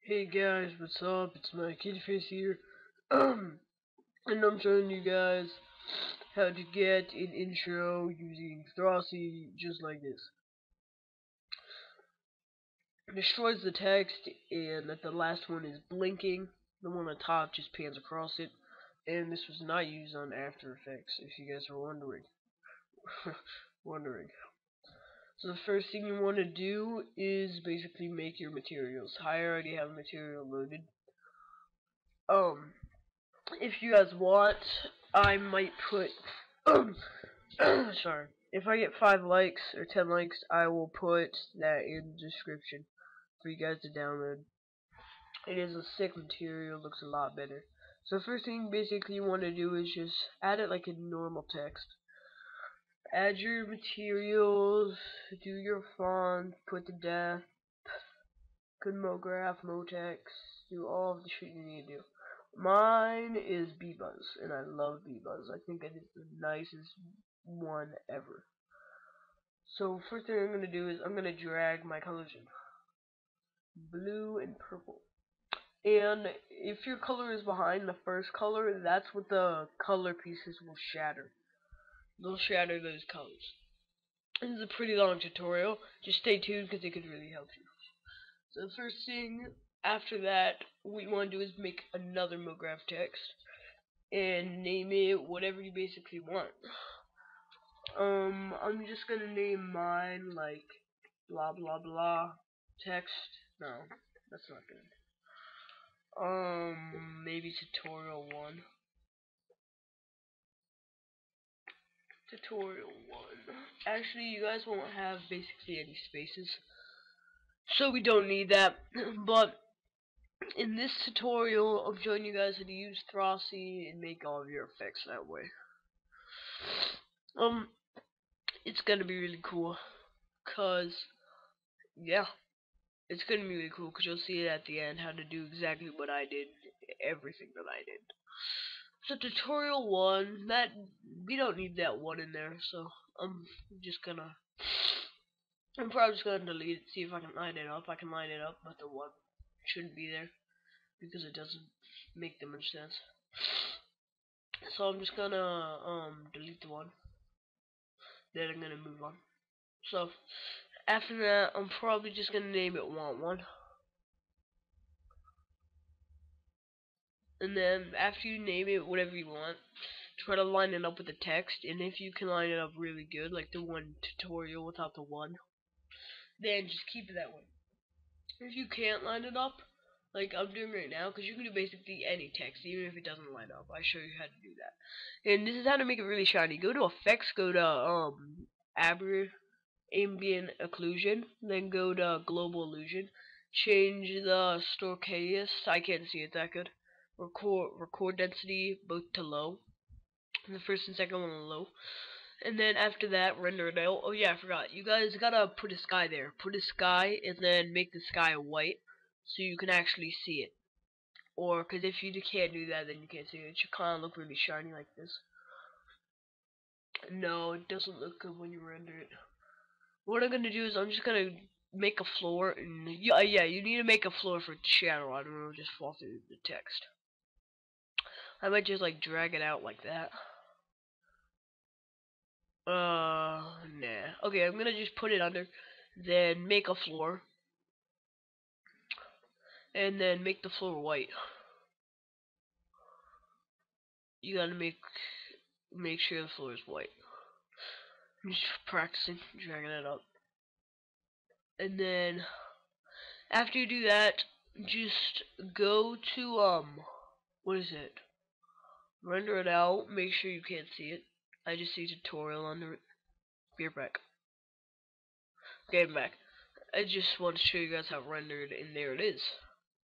Hey guys, what's up? It's my kid face here. And I'm showing you guys how to get an intro using Thrausi just like this. It destroys the text, and that the last one is blinking. The one on top just pans across it. And this was not used on After Effects, if you guys are wondering. wondering. So the first thing you want to do is basically make your materials. I already have a material loaded. If you guys want, I might put. Sorry. If I get 5 likes or 10 likes, I will put that in the description for you guys to download. It is a sick material, looks a lot better. So first thing basically you want to do is just add it like a normal text. Add your materials, do your font, put the depth, good mograph, motex, do all of the shit you need to do. Mine is B-Buzz, and I love B-Buzz. I think it is the nicest one ever. So first thing I'm going to do is I'm going to drag my colors in. Blue and purple. And if your color is behind the first color, that's what the color pieces will shatter. They'll shatter those colors. This is a pretty long tutorial. Just stay tuned because it could really help you. So the first thing after that we want to do is make another MoGraph text and name it whatever you basically want. I'm just gonna name mine like blah blah blah text. No, that's not good. Maybe tutorial 1. Tutorial 1. Actually, you guys won't have basically any spaces, so we don't need that. But in this tutorial, I'm showing you guys how to use Thrausi and make all of your effects that way. It's gonna be really cool, cause yeah, it's gonna be really cool, cause you'll see it at the end how to do exactly what I did, everything that I did. So tutorial 1, that we don't need that 1 in there, so I'm probably just gonna delete it, see if I can line it up. I can line it up, but the 1 shouldn't be there because it doesn't make that much sense. So I'm just gonna delete the 1. Then I'm gonna move on. So after that, I'm probably just gonna name it want 1. And then after you name it whatever you want, try to line it up with the text. And if you can line it up really good, like the 1 tutorial without the 1, then just keep it that way. If you can't line it up, like I'm doing right now, because you can do basically any text, even if it doesn't line up. I show you how to do that. And this is how to make it really shiny. Go to effects, go to ambient occlusion, then go to global illusion. Change the stochasticity. I can't see it that good. Record density both to low. The first and second one are low. And then after that, render it out. Oh yeah, I forgot. You guys gotta put a sky there. Put a sky and then make the sky white so you can actually see it. Or, because if you can't do that, then you can't see it. It should kind of look really shiny like this. No, it doesn't look good when you render it. What I'm gonna do is I'm just gonna make a floor, and yeah, you need to make a floor for it to shadow. I don't know, just fall through the text. I might just like drag it out like that. Nah. Okay, I'm gonna just put it under, then make a floor, and then make the floor white. You gotta make sure the floor is white. I'm just practicing, dragging it up. And then after you do that, just go to what is it? Render it out. Make sure you can't see it. I just see tutorial under it. Be right back. Okay, I'm back. I just want to show you guys how it rendered, and there it is.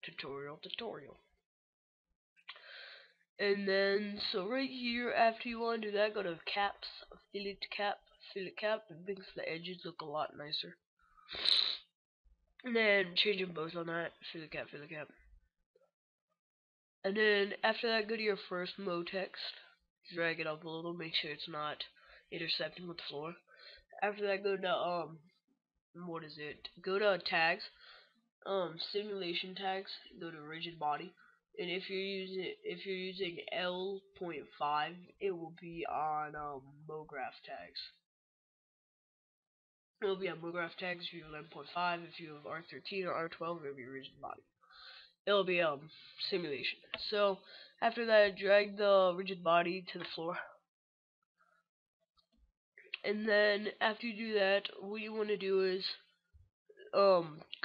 Tutorial. And then, so right here, after you want to do that, go to caps, affiliate cap, it makes the edges look a lot nicer. And then change them both on that, affiliate cap. And then after that, go to your first text, drag it up a little, make sure it's not intersecting with the floor. After that, go to what is it? Go to tags, simulation tags, go to rigid body, and if you're using L.5, it will be on MoGraph tags. It will be on MoGraph tags if you have 11.5. If you have R13 or R12, it will be rigid body. It'll be simulation. So after that, drag the rigid body to the floor, and then after you do that, what you want to do is go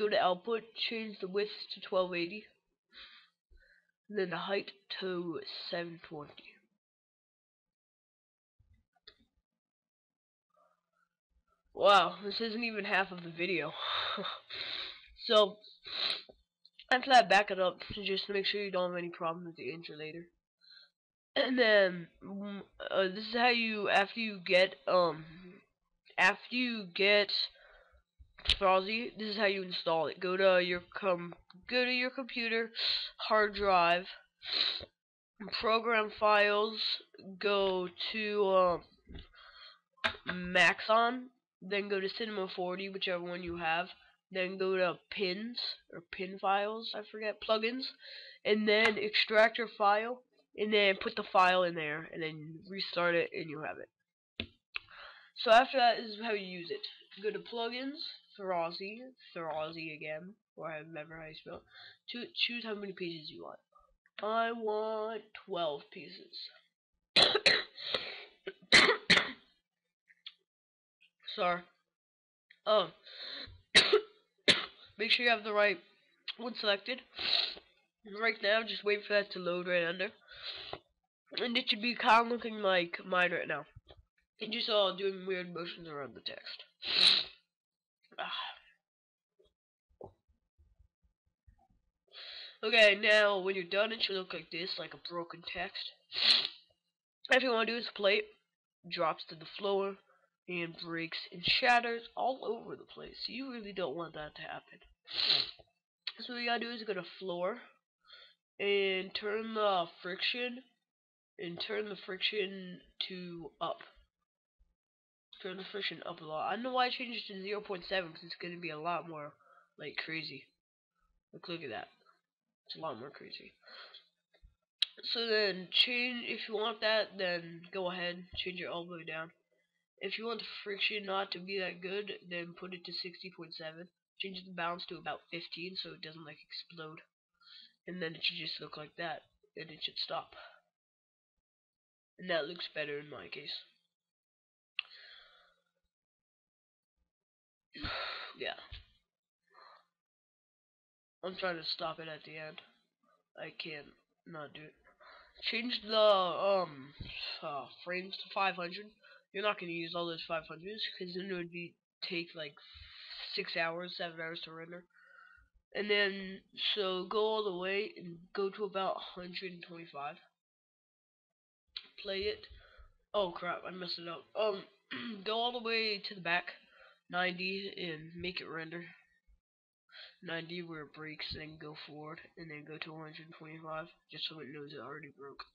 to output, change the width to 1280, and then the height to 720. Wow, this isn't even half of the video. So after that, back it up just to make sure you don't have any problems with the intro later. And then this is how you after you get Thrausi, this is how you install it. Go to your computer, hard drive, program files, go to Maxon, then go to Cinema 40, whichever one you have, then go to pins or pin files, I forget, plugins, and then extract your file, and then put the file in there, and then restart it, and you have it. So after that, this is how you use it. Go to plugins, Thrausi again, or however how you spell it. Choose how many pages you want. I want 12 pieces. Sorry. Make sure you have the right one selected. Right now, just wait for that to load right under. And it should be kind of looking like mine right now. And just all doing weird motions around the text. Okay, now when you're done, it should look like this, like a broken text. If you want to do is play it, drops to the floor, and breaks and shatters all over the place. You really don't want that to happen. So what you gotta do is go to floor, and turn the friction to up. Turn the friction up a lot. I don't know why I changed it to 0.7 because it's going to be a lot more like crazy. Look at that. It's a lot more crazy. So then if you want that, then go ahead, change it all the way down. If you want the friction not to be that good, then put it to 60.7. Change the balance to about 15 so it doesn't like explode. And then it should just look like that, and it should stop. And that looks better in my case. Yeah. I'm trying to stop it at the end. I can't not do it. Change the frames to 500. You're not gonna use all those 500s because then it would take like 6 hours, 7 hours to render. And then so go all the way and go to about 125. Play it. Oh crap, I messed it up. Go all the way to the back, 90, and make it render. 90 where it breaks, then go forward, and then go to 125, just so it knows it already broke.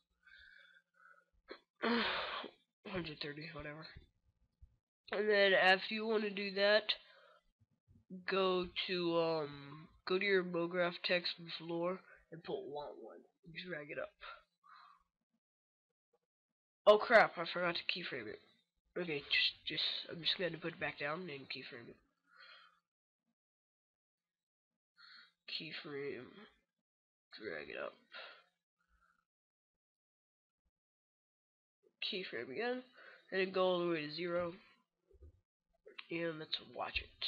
130, whatever. And then after you want to do that, go to your MoGraph text floor and put want one. Drag it up. Oh crap, I forgot to keyframe it. Okay, I'm just gonna put it back down and keyframe it. Keyframe, drag it up. Keyframe again, and then go all the way to 0. And let's watch it.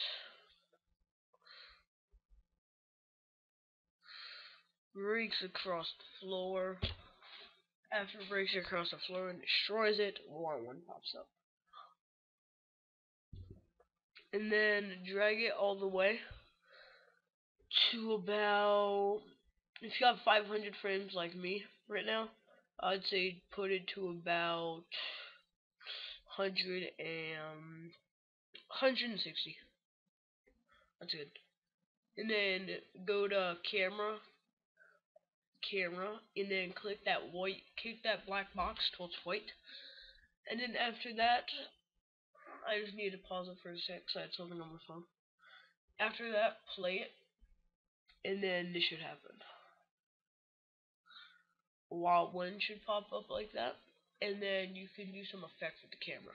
Breaks across the floor. After it breaks across the floor and destroys it, want one pops up. And then drag it all the way to about, if you have 500 frames like me right now, I'd say put it to about 160. That's good. And then go to camera, and then click that black box till it's white. And then after that, I just need to pause it for a sec because I had something on my phone. After that, play it. and then this should happen. Wild wind should pop up like that, and then you can do some effects with the camera.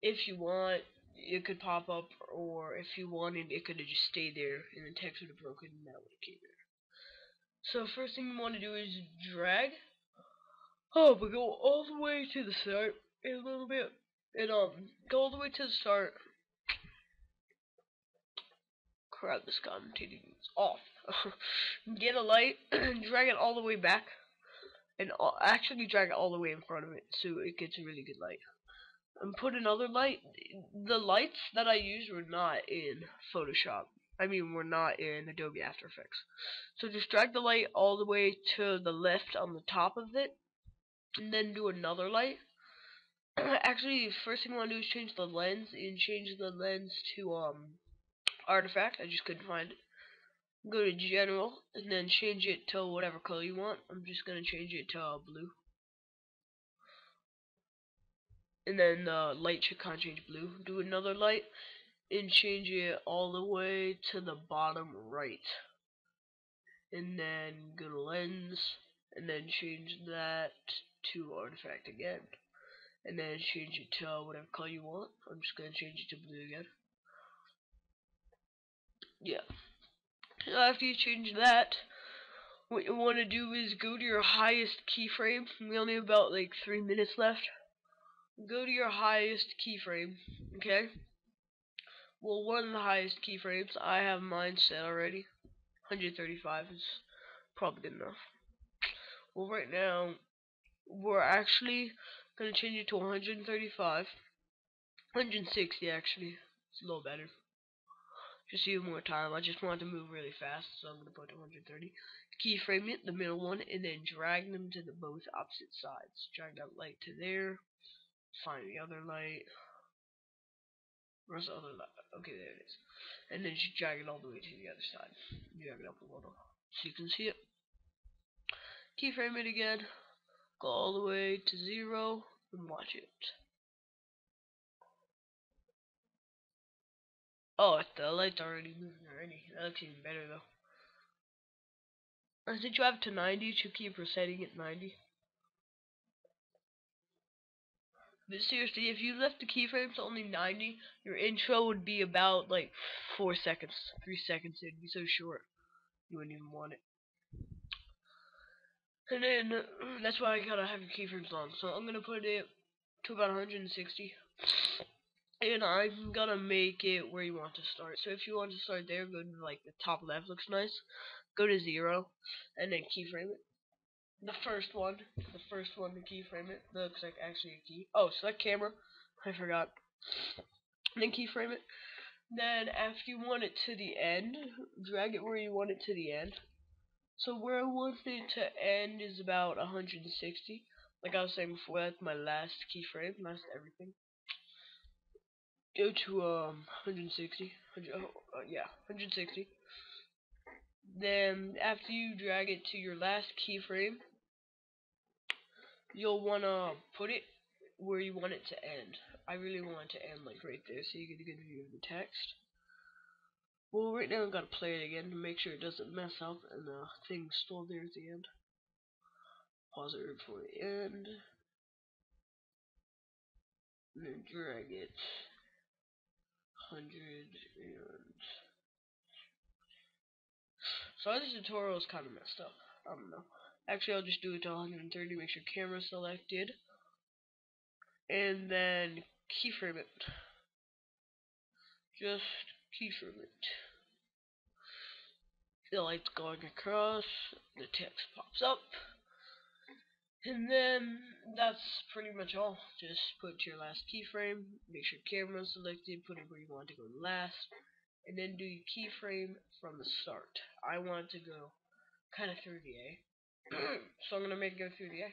If you want, it could pop up, or if you wanted, it could have just stayed there, and the text would have broken, and that would have came there. So first thing you want to do is drag. Oh, but go all the way to the start a little bit, and go all the way to the start. Crap, this commentating is off. Get a light, drag it all the way back, and actually drag it all the way in front of it, so it gets a really good light. And put another light. The lights that I used were not in Photoshop. We're not in Adobe After Effects. So just drag the light all the way to the left on the top of it, and then do another light. Actually, first thing I want to do is change the lens, and change the lens to artifact. I just couldn't find it. Go to general, and then change it to whatever color you want. I'm just gonna change it to blue. And then the light should kind of change blue. Do another light, and change it all the way to the bottom right. And then go to lens, and then change that to artifact again. And then change it to whatever color you want. I'm just gonna change it to blue again. Yeah. So after you change that, what you want to do is go to your highest keyframe. We only have about like 3 minutes left. Go to your highest keyframe, okay? Well, one of the highest keyframes, I have mine set already. 135 is probably good enough. Well, right now, we're actually going to change it to 135. 160 actually. It's a little better. Just use more time. I just want to move really fast, so I'm going to put 130. Keyframe it, the middle one, and then drag them to the both opposite sides. Drag that light to there. Find the other light. Where's the other light? Okay, there it is. And then just drag it all the way to the other side. Drag it up a little so you can see it. Keyframe it again. Go all the way to 0 and watch it. Oh, the light's already moving already. That looks even better though. I think you have it to 90 to keep resetting it 90. But seriously, if you left the keyframe to only 90, your intro would be about like 4 seconds, 3 seconds. It'd be so short, you wouldn't even want it. And then that's why I gotta have your keyframes on. So I'm gonna put it to about 160, and I'm gonna make it where you want to start. So if you want to start there, go to like the top left, looks nice. Go to 0, and then keyframe it. The first one to keyframe it. That looks like actually a key. Oh, select camera. I forgot. And then keyframe it. Then after you want it to the end, drag it where you want it to the end. So where I want it to end is about 160. Like I was saying before, that's my last keyframe, last everything. Go to 160. Yeah, 160. Then after you drag it to your last keyframe, you'll wanna put it where you want it to end. I really want it to end like right there, so you get a good view of the text. Well, right now I've got to play it again to make sure it doesn't mess up and the thing's still there at the end. Pause it for the end. And then drag it 100 and... Sorry, this tutorial is kind of messed up. I don't know. Actually, I'll just do it to 130, make sure camera selected. And then keyframe it. Just keyframe it. The light's going across, the text pops up. And then that's pretty much all. Just put your last keyframe, make sure camera selected, put it where you want to go last, and then do your keyframe from the start. I want to go kind of through the A. So I'm going to make it go through the A.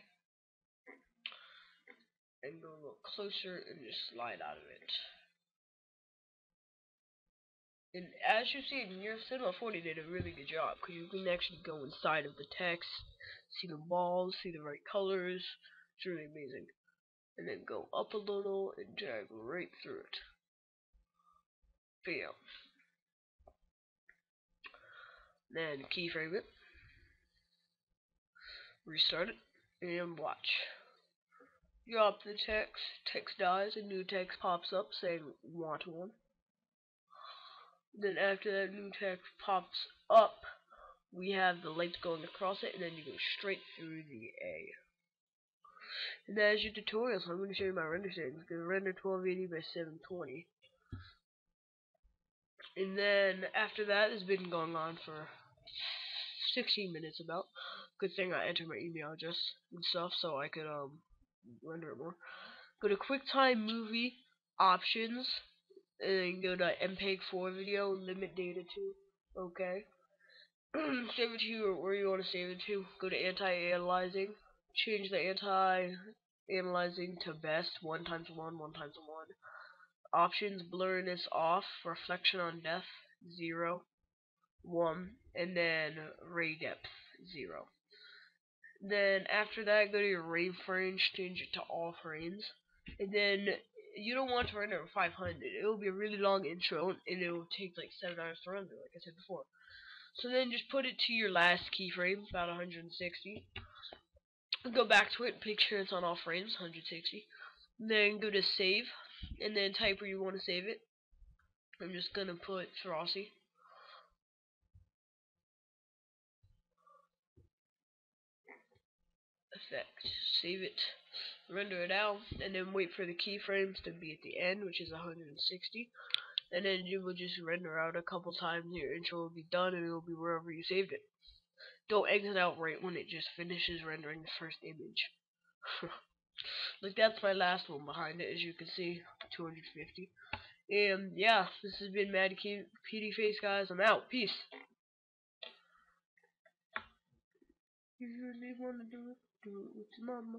And go a little closer and just slide out of it. And as you see, your Cinema 40 did a really good job, because you can actually go inside of the text, see the balls, see the right colors. It's really amazing. And then go up a little and drag right through it. But yeah. Then keyframe it, restart it, and watch. Drop the text dies, and new text pops up saying want one. Then after that new text pops up, we have the light going across it, and then you go straight through the A. And that is your tutorial, so I'm going to show you my render settings. Going to render 1280 by 720. And then after that, it's been going on for 16 minutes about. Good thing I entered my email address and stuff so I could render it more. Go to QuickTime Movie Options, and then go to MPEG-4 video, limit data to, okay. Save it to where you want to save it to. Go to anti-aliasing, change the anti-aliasing to best, 1 times 1, 1 times 1. Options, blurriness off, reflection on depth, 0, 1, and then ray depth, 0. Then after that, go to your frame range, change it to all frames, and then you don't want to render at 500. It will be a really long intro, and it will take like 7 hours to render, like I said before. So then just put it to your last keyframe, about 160. Go back to it, make sure it's on all frames, 160. Then go to save, and then type where you want to save it. I'm just gonna put Thrausi. Effect. Save it. Render it out, and then wait for the keyframes to be at the end, which is 160. And then you will just render out a couple times, and your intro will be done, and it will be wherever you saved it. Don't exit out right when it just finishes rendering the first image. Like that's my last one behind it, as you can see, 250. And yeah, this has been Mad PD Face, guys. I'm out. Peace. If you really wanna do it with your mama.